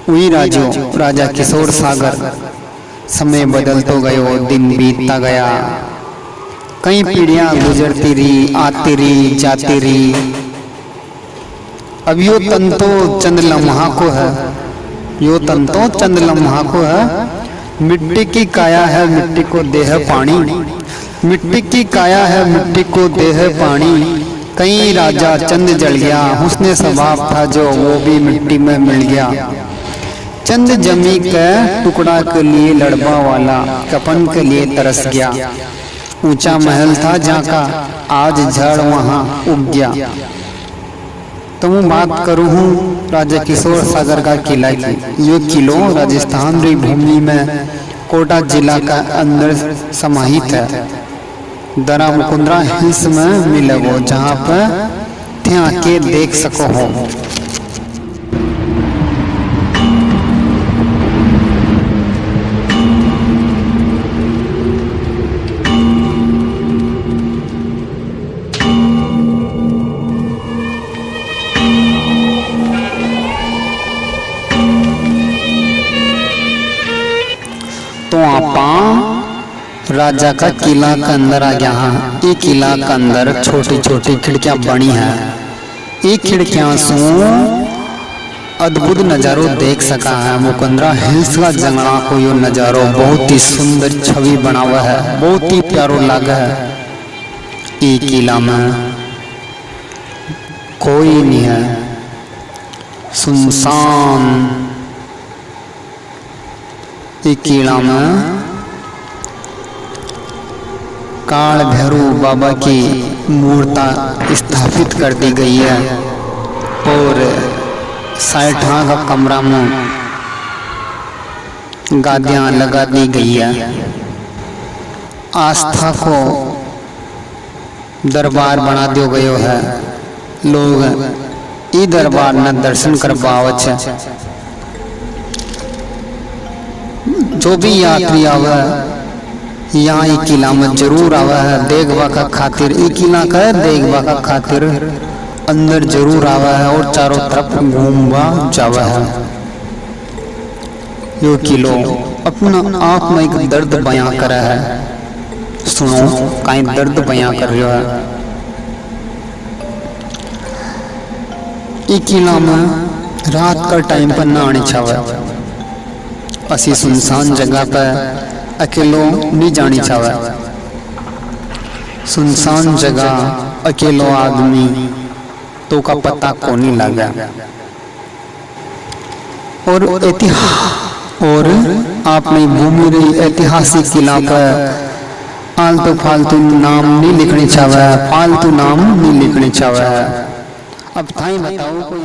वही राजो राजा किशोर सागर। समय बदल तो गयो, दिन बीतता गया, कई पीढ़ियां गुजरती रही, आती रही, जाती रही। अब यो तन तो चंद लम्हा को है, यो तन तो चंद लम्हा को है। मिट्टी की काया है, मिट्टी को देह पानी, मिट्टी की काया है, मिट्टी को देह पानी। कहीं राजा चंद जल गया, हुस्ने स्वभाव था जो वो भी मिट्टी में मिल गया। चंद जमी के टुकड़ा के लिए लड़बा वाला कपन के लिए तरस गया। ऊंचा महल था जहाँ का, आज झड़ वहाँ उग गया। तो मैं बात करूँ हूँ राजा किशोर सागर का किला की। ये किलो राजस्थान की भूमि में कोटा जिला का अंदर समाहित है। दरा मुकुंदरा हिल्स में मिलेगो, जहाँ पर थे आके देख सको हो। तो आपा राजा का किला के अंदर आ गया। हाँ, ये किला के अंदर छोटी छोटी खिड़कियां बनी है। ये खिड़कियां से अद्भुत नजारो देख सका है। मुकुंदरा हिल्स का जंगला को यो नजारो बहुत ही सुंदर छवि बना हुआ है, बहुत ही प्यारो लगा है। ये किला में कोई नहीं है, सुनसान। ये किला में काल भैरव बाबा की मूर्ति स्थापित कर दी गई है और 60 का कमरा में गादियां लगा दी गई है। आस्था को दरबार बना दियो गयो है। लोग ई दरबार न दर्शन कर पावत है। जो भी यात्री आवे यहाँ एक किला में जरूर आवा है देखवा का खातिर। एक किला का देखवा का खातिर अंदर जरूर आवा है और चारों तरफ घूमवा जावा है। यो किलो अपना आप में एक दर्द बयां करा है। सुनो, कहीं दर्द बयां कर रहा है। एक किला में रात का टाइम पर ना आने चावा। असी सुनसान जगह पर अकेलो नहीं जानी चाहे। सुनसान जगह अकेलो आदमी तो का पता को नहीं लगा। और आपने भूमि रही ऐतिहासिक किला पर आलतू फालतू नाम नहीं लिखने चाहे, फालतू नाम नहीं लिखने चाहे। अब थाई बताओ कोई